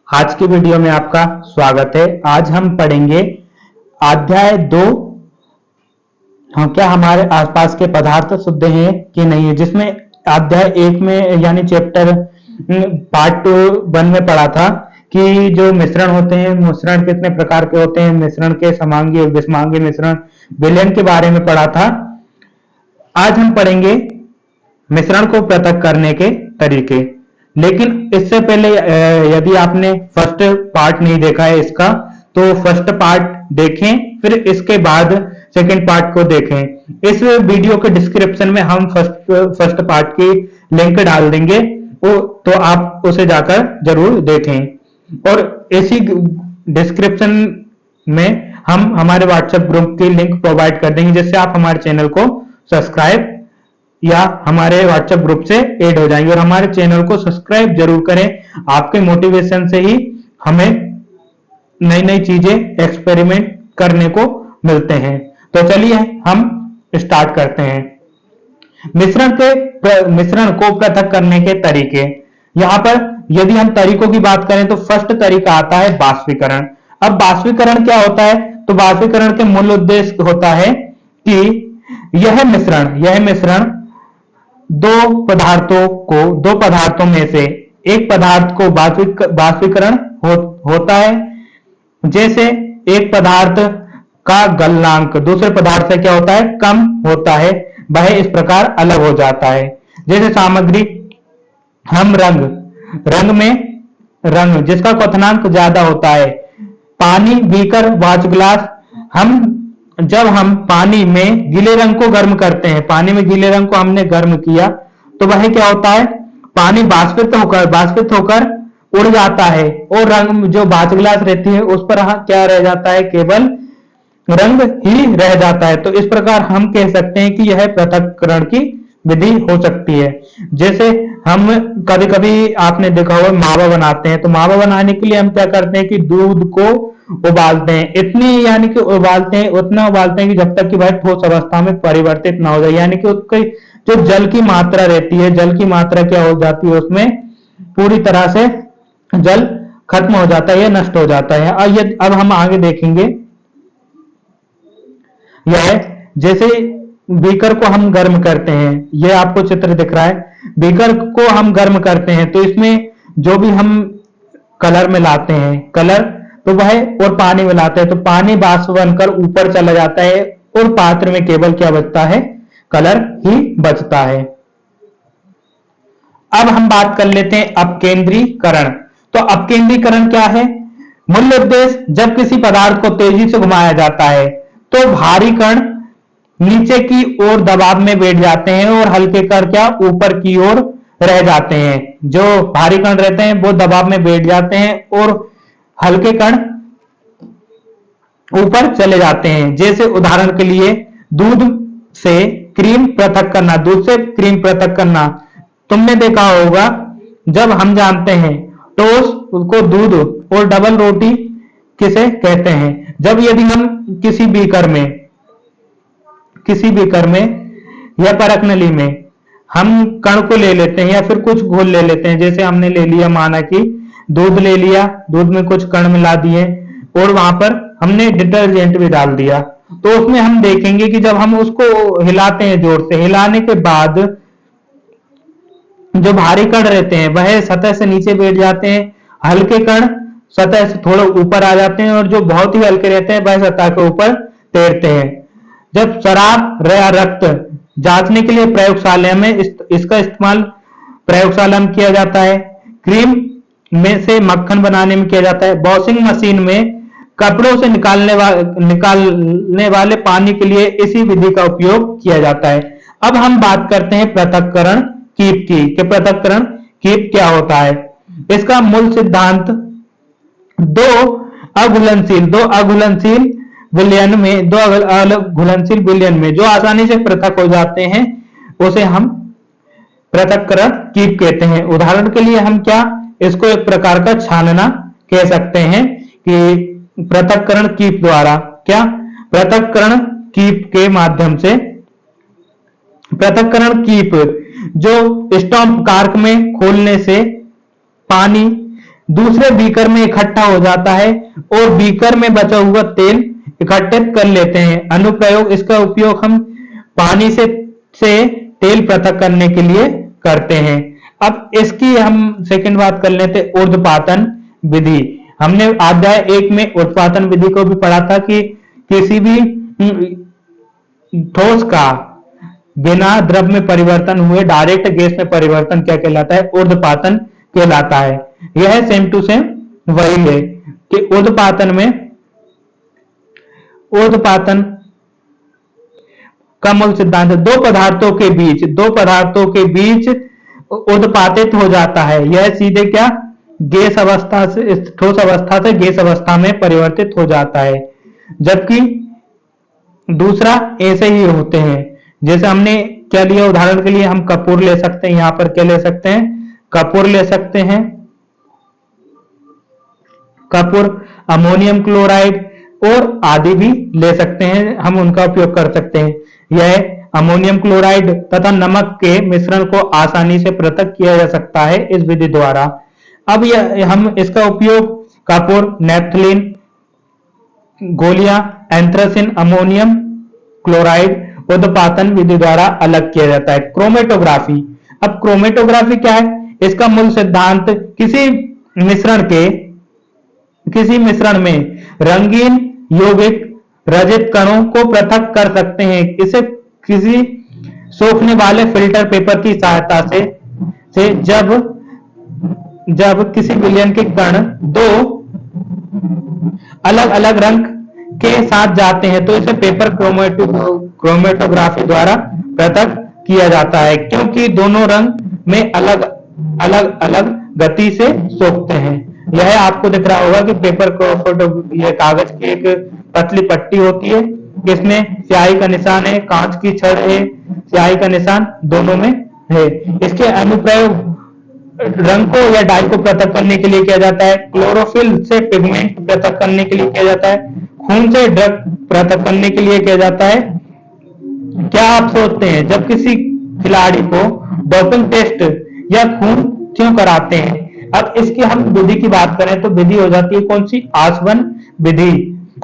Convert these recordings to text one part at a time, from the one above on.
आज की वीडियो में आपका स्वागत है। आज हम पढ़ेंगे अध्याय 2। हाँ, क्या हमारे आसपास के पदार्थ शुद्ध हैं कि नहीं है, जिसमें अध्याय 1 में यानी चैप्टर पार्ट 1 में पढ़ा था कि जो मिश्रण होते हैं, मिश्रण कितने प्रकार के होते हैं, मिश्रण के समांगी और विषमांगी मिश्रण, विलयन के बारे में पढ़ा था। आज हम पढ़ेंगे मिश्रण को पृथक करने के तरीके। लेकिन इससे पहले यदि आपने फर्स्ट पार्ट नहीं देखा है इसका, तो फर्स्ट पार्ट देखें, फिर इसके बाद सेकंड पार्ट को देखें। इस वीडियो के डिस्क्रिप्शन में हम फर्स्ट पार्ट की लिंक डाल देंगे, तो आप उसे जाकर जरूर देखें। और इसी डिस्क्रिप्शन में हम हमारे व्हाट्सएप ग्रुप की लिंक प्रोवाइड कर देंगे, जिससे आप हमारे चैनल को सब्सक्राइब या हमारे व्हाट्सएप ग्रुप से ऐड हो जाएंगे। और हमारे चैनल को सब्सक्राइब जरूर करें। आपके मोटिवेशन से ही हमें नई नई चीजें एक्सपेरिमेंट करने को मिलते हैं। तो चलिए हम स्टार्ट करते हैं। मिश्रण को पृथक करने के तरीके। यहां पर यदि हम तरीकों की बात करें तो फर्स्ट तरीका आता है बाष्पीकरण। अब बाष्पीकरण क्या होता है? तो बाष्पीकरण के मूल उद्देश्य होता है कि यह मिश्रण दो पदार्थों में से एक पदार्थ को बाष्पीकरण होता है। जैसे एक पदार्थ का गलनांक दूसरे पदार्थ से क्या होता है? कम होता है, वह इस प्रकार अलग हो जाता है। जैसे सामग्री, हम रंग जिसका क्वथनांक ज्यादा होता है। पानी, बीकर, वॉच ग्लास, जब हम पानी में गीले रंग को गर्म करते हैं, पानी में गीले रंग को हमने गर्म किया, तो वह क्या होता है? पानी बाष्पित होकर उड़ जाता है, और रंग जो वॉच ग्लास रहती है उस पर क्या रह जाता है? केवल रंग ही रह जाता है। तो इस प्रकार हम कह सकते हैं कि यह पृथक्करण की विधि हो सकती है। जैसे हम कभी कभी आपने देखा होगा मावा बनाते हैं, तो मावा बनाने के लिए हम क्या करते हैं कि दूध को उबालते हैं। उतना उबालते हैं कि जब तक कि वह ठोस अवस्था में परिवर्तित ना हो जाए, यानी कि उसकी जो जल की मात्रा रहती है, जल की मात्रा क्या हो जाती है, उसमें पूरी तरह से जल खत्म हो जाता है या नष्ट हो जाता है। अब हम आगे देखेंगे। यह जैसे बीकर को हम गर्म करते हैं, यह आपको चित्र दिख रहा है। बीकर को हम गर्म करते हैं तो इसमें जो भी हम कलर मिलाते हैं, तो वह और पानी मिलाते हैं, तो पानी वाष्प बनकर ऊपर चला जाता है और पात्र में केवल क्या बचता है? कलर ही बचता है। अब हम बात कर लेते हैं अपकेंद्रीकरण। तो अपकेंद्रीकरण क्या है? मूल उद्देश्य, जब किसी पदार्थ को तेजी से घुमाया जाता है तो भारी कण नीचे की ओर दबाव में बैठ जाते हैं और हल्के कण क्या ऊपर की ओर रह जाते हैं। जो भारी कण रहते हैं वो दबाव में बैठ जाते हैं और हल्के कण ऊपर चले जाते हैं। जैसे उदाहरण के लिए दूध से क्रीम पृथक करना। तुमने देखा होगा, जब हम जानते हैं टोस्ट को दूध और डबल रोटी किसे कहते हैं। जब यदि हम किसी बीकर में या परख नली में हम कण को ले लेते हैं या फिर कुछ घोल ले लेते हैं, जैसे हमने ले लिया, माना कि दूध ले लिया, दूध में कुछ कण मिला दिए और वहां पर हमने डिटर्जेंट भी डाल दिया, तो उसमें हम देखेंगे कि जब हम उसको हिलाते हैं जोर से, हिलाने के बाद जो भारी कण रहते हैं वह सतह से नीचे बैठ जाते हैं, हल्के कण सतह से थोड़ा ऊपर आ जाते हैं और जो बहुत ही हल्के रहते हैं वह सतह के ऊपर तैरते हैं। जब शराब या रक्त जांचने के लिए प्रयोगशाला में इसका इस्तेमाल प्रयोगशाला में किया जाता है। क्रीम में से मक्खन बनाने में किया जाता है। वॉशिंग मशीन में कपड़ों से निकालने वाले पानी के लिए इसी विधि का उपयोग किया जाता है। अब हम बात करते हैं पृथक्करण कीप की, कि पृथक्करण कीप क्या होता है। इसका मूल सिद्धांत दो अघुलनशील विलयन में जो आसानी से पृथक हो जाते हैं उसे हम पृथक्करण कीप कहते हैं। उदाहरण के लिए हम इसको एक प्रकार का छानना कह सकते हैं कि पृथक्करण कीप द्वारा पृथक्करण कीप के माध्यम से पृथक्करण कीप जो स्टॉम्प कार्क में खोलने से पानी दूसरे बीकर में इकट्ठा हो जाता है और बीकर में बचा हुआ तेल इकट्ठित कर लेते हैं। अनुप्रयोग, इसका उपयोग हम पानी से तेल पृथक करने के लिए करते हैं। अब इसकी हम सेकंड बात कर लेते हैं, ऊर्ध्वपातन विधि। हमने अध्याय 1 में ऊर्ध्वपातन विधि को भी पढ़ा था कि किसी भी ठोस का बिना द्रव में परिवर्तन हुए डायरेक्ट गैस में परिवर्तन क्या कहलाता है? ऊर्ध्वपातन कहलाता है। यह सेम टू सेम वही है कि ऊर्ध्वपातन का मूल सिद्धांत दो पदार्थों के बीच ऊर्ध्वपातित हो जाता है। यह सीधे क्या गैस अवस्था से ठोस अवस्था से गैस अवस्था में परिवर्तित हो जाता है, जबकि दूसरा ऐसे ही होते हैं। जैसे हमने क्या लिया, उदाहरण के लिए हम कपूर ले सकते हैं। यहां पर क्या ले सकते हैं? कपूर ले सकते हैं। कपूर, अमोनियम क्लोराइड और आदि भी ले सकते हैं, हम उनका उपयोग कर सकते हैं। यह अमोनियम क्लोराइड तथा नमक के मिश्रण को आसानी से पृथक किया जा सकता है इस विधि द्वारा। अब हम इसका उपयोग कपूर, नेपथलीन गोलियां, एंथ्रासिन, अमोनियम क्लोराइड ऊर्ध्वपातन विधि द्वारा अलग किया जाता है। क्रोमेटोग्राफी। अब क्रोमेटोग्राफी क्या है? इसका मूल सिद्धांत किसी मिश्रण में रंगीन यौगिक रजित कणों को पृथक कर सकते हैं। इसे किसी सोखने वाले फिल्टर पेपर की सहायता से जब किसी विलयन के कण दो अलग अलग रंग के साथ जाते हैं तो इसे पेपर क्रोमेटोग्राफी द्वारा पृथक किया जाता है, क्योंकि दोनों रंग में अलग गति से सोखते हैं। यह आपको दिख रहा होगा कि पेपर ये कागज की एक पतली पट्टी होती है, इसमें स्याही का निशान है, कांच की छड़ है, स्याही का निशान दोनों में है। इसके अनुप्रयोग रंग को या डाई को पृथक करने के लिए किया जाता है, क्लोरोफिल से पिगमेंट पृथक करने के लिए किया जाता है, खून से ड्रग पृथक करने के लिए किया जाता है। क्या आप सोचते हैं जब किसी खिलाड़ी को डोपिंग टेस्ट या खून क्यों कराते हैं? अब इसकी हम विधि की बात करें तो विधि हो जाती है कौन सी? आसवन विधि।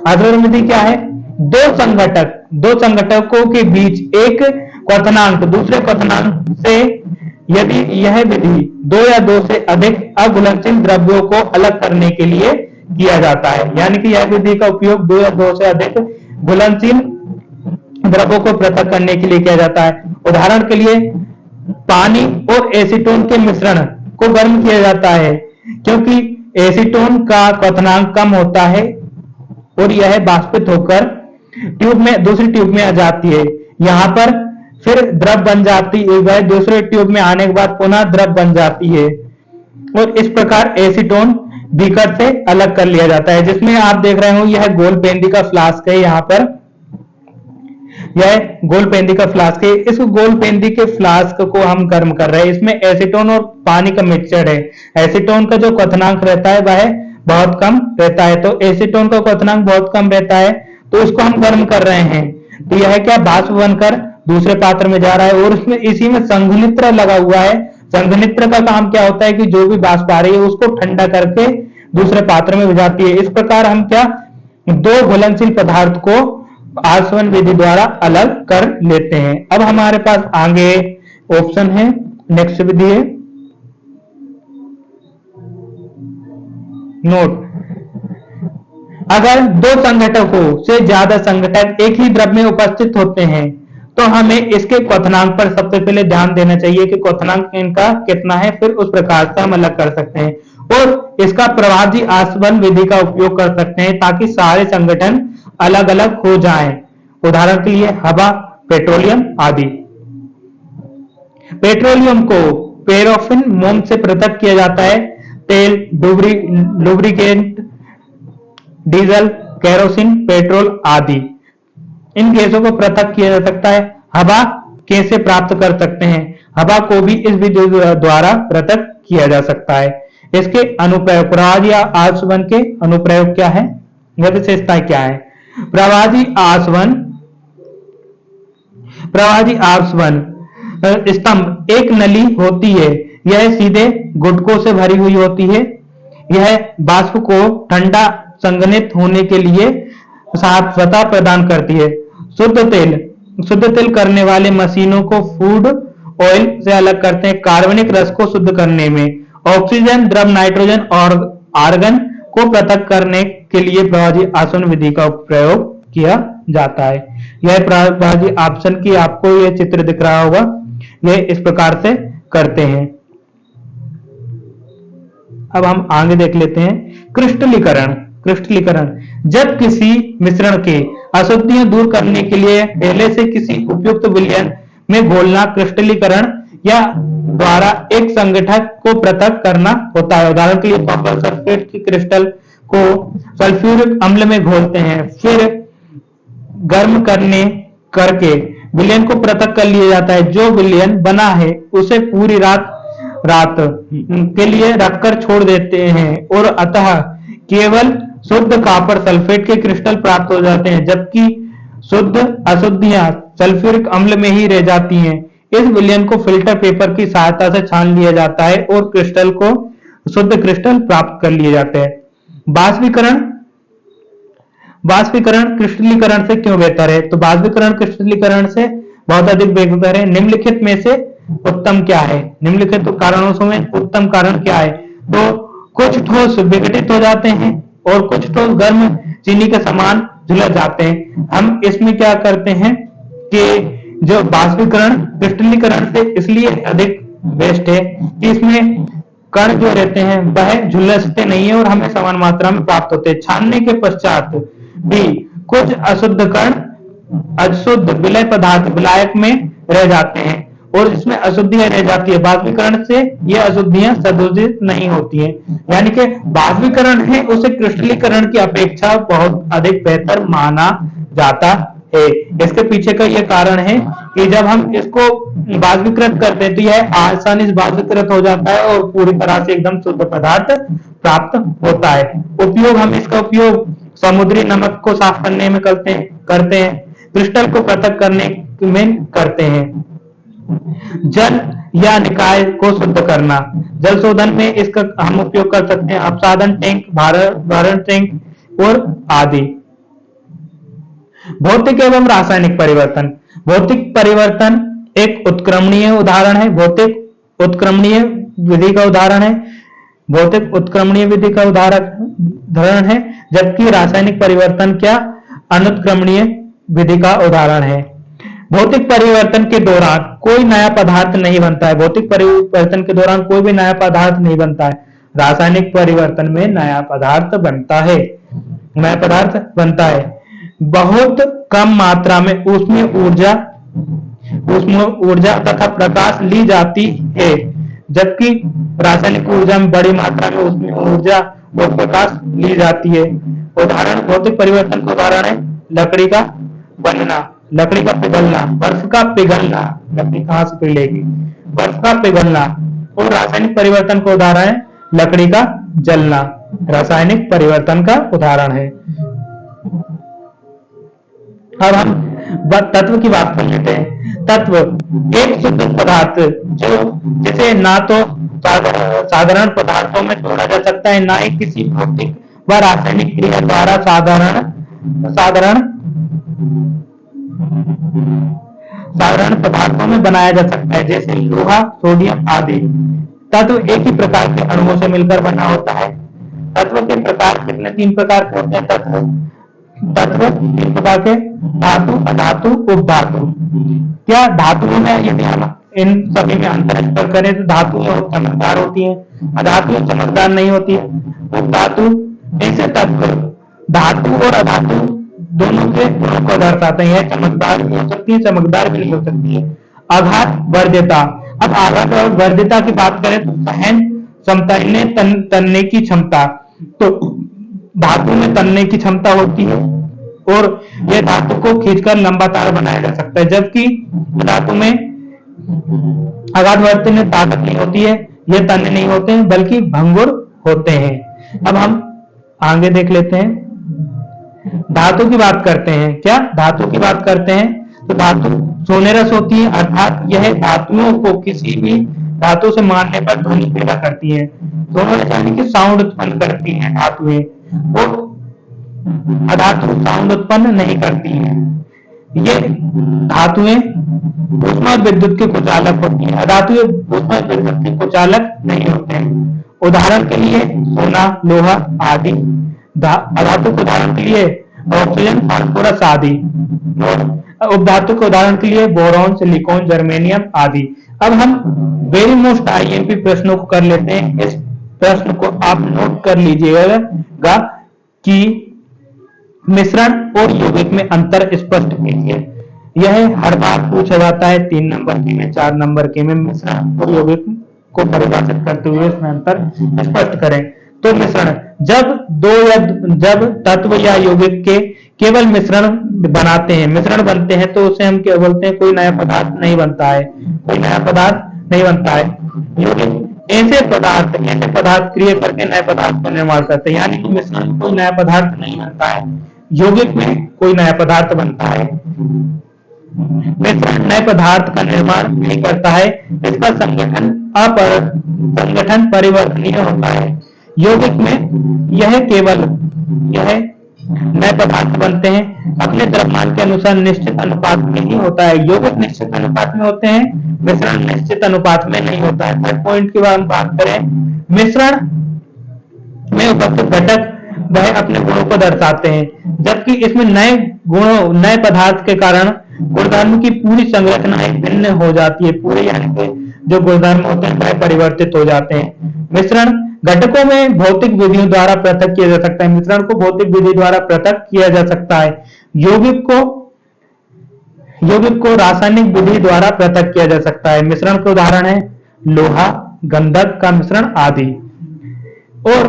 आसवन विधि क्या है? दो संघटकों के बीच एक क्वथनांक दूसरे क्वथनांक से, यदि यह विधि दो या दो से अधिक अघुलनशील द्रव्यों को अलग करने के लिए किया जाता है। यानी कि यह विधि का उपयोग दो या दो से अधिक घुलनशील द्रव्यों को पृथक करने के लिए किया जाता है। उदाहरण के लिए पानी और एसीटोन के मिश्रण को गर्म किया जाता है, क्योंकि एसीटोन का क्वथनांक कम होता है और यह वाष्पित होकर दूसरी ट्यूब में आ जाती है। यहाँ पर फिर द्रव बन जाती है, वह दूसरे ट्यूब में आने के बाद पुनः द्रव बन जाती है और इस प्रकार एसीटोन बीकर से अलग कर लिया जाता है। जिसमें आप देख रहे हो यह गोल पेंदी का फ्लास्क है। यहाँ पर यह गोल पेंदी का फ्लास्क है। इस गोल पेंदी के फ्लास्क को हम गर्म कर रहे हैं। इसमें एसीटोन और पानी का मिक्सचर है। एसीटोन का जो क्वथनांक रहता है वह बहुत कम रहता है, तो एसीटोन का क्वथनांक बहुत कम रहता है, तो इसको हम गर्म कर रहे हैं। तो यह क्या वाष्प बनकर दूसरे पात्र में जा रहा है और उसमें इसी में संघनित्र लगा हुआ है। संघनित्र का काम क्या होता है कि जो भी वाष्प आ रही है उसको ठंडा करके दूसरे पात्र में भिजाती है। इस प्रकार हम क्या दो घुलनशील पदार्थ को आसवन विधि द्वारा अलग कर लेते हैं। अब हमारे पास आगे ऑप्शन है, नेक्स्ट विधि है नोट। अगर दो संघटकों से ज्यादा संघटक एक ही द्रव में उपस्थित होते हैं तो हमें इसके क्वथनांक पर सबसे पहले ध्यान देना चाहिए कि क्वथनांक इनका कितना है, फिर उस प्रकार से हम अलग कर सकते हैं और इसका प्रवाही आसवन विधि का उपयोग कर सकते हैं ताकि सारे संगठन अलग अलग हो जाएं। उदाहरण के लिए हवा, पेट्रोलियम आदि। पेट्रोलियम को पैराफिन मोम से पृथक किया जाता है। तेल, लुब्रिकेंट, डीजल, केरोसिन, पेट्रोल आदि इन गैसों को पृथक किया जा सकता है। हवा कैसे प्राप्त कर सकते हैं? हवा को भी इस विधि द्वारा पृथक किया जा सकता है। इसके अनुप्रयोग प्रवाही आसवन के अनुप्रयोग क्या है, यह विशेषताएं क्या है? प्रवाही आसवन स्तंभ एक नली होती है। यह सीधे गुटकों से भरी हुई होती है। यह वाष्प को ठंडा संघनित होने के लिए सहायता प्रदान करती है। शुद्ध तेल करने वाले मशीनों को फूड ऑयल से अलग करते हैं। कार्बनिक रस को शुद्ध करने में ऑक्सीजन, द्रव नाइट्रोजन और आर्गन को पृथक करने के लिए प्रभावी आसवन विधि का प्रयोग किया जाता है। यह प्रभावी आसवन की आपको यह चित्र दिख रहा होगा, यह इस प्रकार से करते हैं। अब हम आगे देख लेते हैं क्रिस्टलीकरण। जब किसी मिश्रण के अशुद्धियां दूर करने के लिए पहले से किसी उपयुक्त विलयन में घोलना क्रिस्टलीकरण या द्वारा एक संगठक को पृथक करना होता है। उदाहरण के लिए कॉपर सल्फेट की क्रिस्टल को सल्फ्यूरिक अम्ल में घोलते हैं, फिर गर्म करके विलयन को पृथक कर लिया जाता है। जो विलयन बना है उसे पूरी रात के लिए रखकर छोड़ देते हैं और अतः केवल शुद्ध कॉपर सल्फेट के क्रिस्टल प्राप्त हो जाते हैं, जबकि शुद्ध अशुद्धियां सल्फ्यूरिक अम्ल में ही रह जाती हैं। इस विलयन को फिल्टर पेपर की सहायता से छान लिया जाता है और शुद्ध क्रिस्टल प्राप्त कर लिए जाते हैं। वाष्पीकरण क्रिस्टलीकरण से क्यों बेहतर है? तो वाष्पीकरण क्रिस्टलीकरण से बहुत अधिक बेहतर है। निम्नलिखित में से उत्तम क्या है? निम्नलिखित कारणों में उत्तम कारण क्या है? तो कुछ ठोस विघटित हो जाते हैं और कुछ ठोस गर्म चीनी के समान झुलस जाते हैं। हम इसमें क्या करते हैं कि जो वाष्पीकरण क्रिस्टलीकरण से इसलिए अधिक बेस्ट है कि इसमें कण जो रहते हैं वह झुलसते नहीं है और हमें समान मात्रा में प्राप्त होते हैं। छानने के पश्चात भी कुछ अशुद्ध विलय पदार्थ विलायक में रह जाते हैं और इसमें अशुद्धियां रह जाती है। वाष्पीकरण से ये अशुद्धियां संशोधित नहीं होती हैं, यानी कि वाष्पीकरण है उसे क्रिस्टलीकरण की अपेक्षा बहुत अधिक बेहतर माना जाता है। इसके पीछे का यह कारण है कि जब हम इसको वाष्पीकृत करते हैं तो यह आसानी से वाष्पीकृत हो जाता है और पूरी तरह से एकदम शुद्ध पदार्थ प्राप्त होता है। हम इसका उपयोग समुद्री नमक को साफ करने में करते हैं, क्रिस्टल को पृथक करने में करते हैं। जल या निकाय को शुद्ध करना, जल शोधन में इसका हम उपयोग कर सकते हैं। अपसाधन टैंक, भारण टैंक और आदि। भौतिक एवं रासायनिक परिवर्तन। भौतिक परिवर्तन एक उत्क्रमणीय उदाहरण है। भौतिक उत्क्रमणीय विधि का उदाहरण है, जबकि रासायनिक परिवर्तन क्या अनुत्क्रमणीय विधि का उदाहरण है। भौतिक परिवर्तन के दौरान कोई नया पदार्थ नहीं बनता है। भौतिक परिवर्तन के दौरान कोई भी नया पदार्थ नहीं बनता है। रासायनिक परिवर्तन में नया पदार्थ बनता है। बहुत कम मात्रा में उसमें ऊर्जा तथा प्रकाश ली जाती है, जबकि रासायनिक ऊर्जा में बड़ी मात्रा में उसमें ऊर्जा और प्रकाश ली जाती है। भौतिक परिवर्तन का उदाहरण है लकड़ी का बनना, लकड़ी का पिघलना, बर्फ का पिघलना। लकड़ी कहां से पिघलेगी? बर्फ का पिघलना। और रासायनिक परिवर्तन का उदाहरण है लकड़ी का जलना, रासायनिक परिवर्तन का उदाहरण है। अब हम तत्व की बात कर लेते हैं। तत्व एक शुद्ध पदार्थ जिसे ना तो साधारण पदार्थों में जोड़ा जा सकता है, ना ही किसी भौतिक व रासायनिक क्रिया द्वारा साधारण पदार्थों में बनाया जा सकता है, जैसे लोहा, सोडियम आदि। तत्व एक ही प्रकार के अणुओं से मिलकर बना होता है। तत्व के प्रकार कितने? 3 प्रकार के होते हैं। तत्व 3 प्रकार के: धातु, अधातु, उपधातु। क्या धातुओं में यदि हम इन सभी में अंतर करें तो धातुएं चमकदार होती हैं, अधातु चमकदार नहीं होती है। उपधातु ऐसे तत्व धातु और अधातु दोनों के गुणों को दर्शाते हैं। चमकदार भी हो सकती है, चमकदार भी नहीं हो सकती है। आघात वर्ध्यता। अब आघात और वर्ध्यता की बात करें तो सहन क्षमता, इन्हें तनने की क्षमता। तो धातु में तनने की क्षमता होती है और यह धातु को खींचकर लंबा तार बनाया जा सकता है, जबकि धातु में आघात वर्तन में ताकत नहीं होती है, यह तन्य नहीं होते हैं बल्कि भंगुर होते हैं। अब हम आगे देख लेते हैं, धातु की बात करते हैं। क्या धातु की बात करते हैं तो धातु सोनेरस होती है, अर्थात यह धातुओं को किसी भी धातु से मारने पर ध्वनि पैदा करती हैं। दोनों यानी कि साउंड उत्पन्न करती हैं धातुएं, और अधातु साउंड उत्पन्न नहीं करती हैं। ये धातुएं ऊष्मा विद्युत के कुचालक होती हैं, अधातुएं ऊष्मा विद्युत के कुचालक नहीं होते हैं। उदाहरण के लिए सोना, लोहा आदि। अधातु के उदाहरण के लिए ऑक्सीजन, फास्फोरस आदि। उपधातु के उदाहरण के लिए बोरॉन, सिलिकॉन, जर्मेनियम आदि। अब हम वेरी मोस्ट आईएमपी प्रश्नों को कर लेते हैं। इस प्रश्न को आप नोट कर लीजिएगा कि मिश्रण और यौगिक में अंतर स्पष्ट कीजिए। यह हर बार पूछा जाता है 3 नंबर के में, 4 नंबर के में। मिश्रण और यौगिक को परिभाषित करते हुए इसमें अंतर स्पष्ट करें। तो मिश्रण, जब तत्व या यौगिक के केवल मिश्रण बनाते हैं, मिश्रण बनते हैं, तो उसे हम क्या बोलते हैं? कोई नया पदार्थ नहीं बनता है, कोई नया पदार्थ नहीं बनता है। यौगिक ऐसे पदार्थ क्रिया करके नए पदार्थ का निर्माण करते हैं, यानी कि मिश्रण में कोई नया पदार्थ नहीं बनता है, यौगिक में कोई नया पदार्थ बनता है। मिश्रण नए पदार्थ का निर्माण नहीं करता है, इसका संगठन परिवर्तनीय होता है। यौगिक में यह नए पदार्थ बनते हैं, अपने द्रव्यमान के अनुसार निश्चित अनुपात में ही होता है। यौगिक निश्चित अनुपात में होते हैं, मिश्रण निश्चित अनुपात में नहीं होता है। थर्ड पॉइंट की बात करें, मिश्रण में उपस्थित घटक वह अपने गुणों को दर्शाते हैं, जबकि इसमें नए पदार्थ के कारण गुणधर्म की पूरी संरचना भिन्न हो जाती है। पूरे यानी कि जो गुणधर्म होते हैं वह परिवर्तित हो जाते हैं। मिश्रण घटकों में भौतिक विधियों द्वारा पृथक किया जा सकता है, मिश्रण को भौतिक विधि द्वारा पृथक किया जा सकता है। यौगिक को रासायनिक विधि द्वारा पृथक किया जा सकता है। मिश्रण के उदाहरण है लोहा, गंधक का मिश्रण आदि। और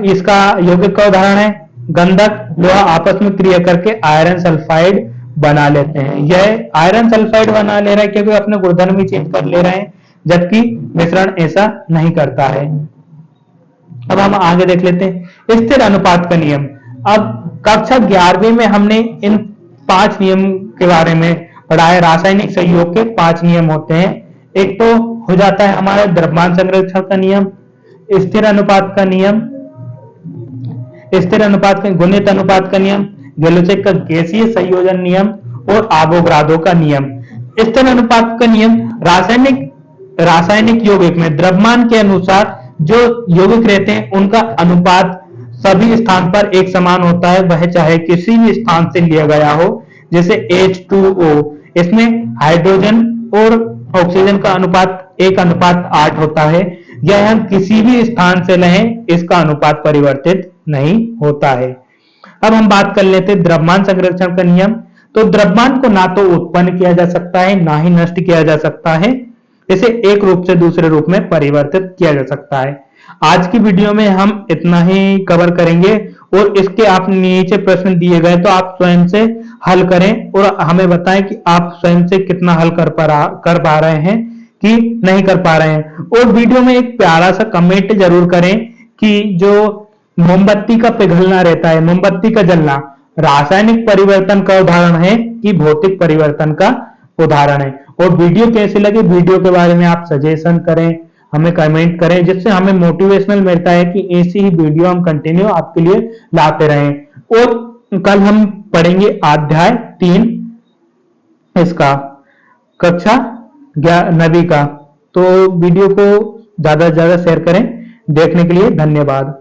इसका यौगिक का उदाहरण है गंधक, लोहा आपस में क्रिया करके आयरन सल्फाइड बना लेते हैं। यह आयरन सल्फाइड बना ले रहा है क्योंकि अपने गुणधर्म ही चेंज कर ले रहे हैं, जबकि मिश्रण ऐसा नहीं करता है। अब हम आगे देख लेते हैं स्थिर अनुपात का नियम। अब कक्षा 11वीं में हमने इन 5 नियम के बारे में पढ़ा है। रासायनिक संयोग के 5 नियम होते हैं। एक तो हो जाता है हमारा द्रव्यमान संरक्षण का नियम, स्थिर अनुपात का नियम, गुणित अनुपात का नियम, गैलोचेक का गैसीय संयोजन नियम और आवोगाद्रो का नियम। स्थिर अनुपात का नियम रासायनिक यौगिक में द्रव्यमान के अनुसार जो यौगिक रहते हैं उनका अनुपात सभी स्थान पर एक समान होता है, वह चाहे किसी भी स्थान से लिया गया हो। जैसे H2O, इसमें हाइड्रोजन और ऑक्सीजन का अनुपात 1:8 होता है। यह हम किसी भी स्थान से लें, इसका अनुपात परिवर्तित नहीं होता है। अब हम बात कर लेते हैं द्रव्यमान संरक्षण का नियम। तो द्रव्यमान को ना तो उत्पन्न किया जा सकता है, ना ही नष्ट किया जा सकता है, इसे एक रूप से दूसरे रूप में परिवर्तित किया जा सकता है। आज की वीडियो में हम इतना ही कवर करेंगे, और इसके आप नीचे प्रश्न दिए गए तो आप स्वयं से हल करें और हमें बताएं कि आप स्वयं से कितना हल कर पा रहे हैं कि नहीं कर पा रहे हैं। और वीडियो में एक प्यारा सा कमेंट जरूर करें कि जो मोमबत्ती का पिघलना रहता है, मोमबत्ती का जलना, रासायनिक परिवर्तन का उदाहरण है कि भौतिक परिवर्तन का उदाहरण है। और वीडियो कैसे लगे, वीडियो के बारे में आप सजेशन करें, हमें कमेंट करें, जिससे हमें मोटिवेशनल मिलता है कि ऐसी ही वीडियो हम कंटिन्यू आपके लिए लाते रहें। और कल हम पढ़ेंगे अध्याय 3 इसका, कक्षा 9वीं का। तो वीडियो को ज्यादा से ज्यादा शेयर करें। देखने के लिए धन्यवाद।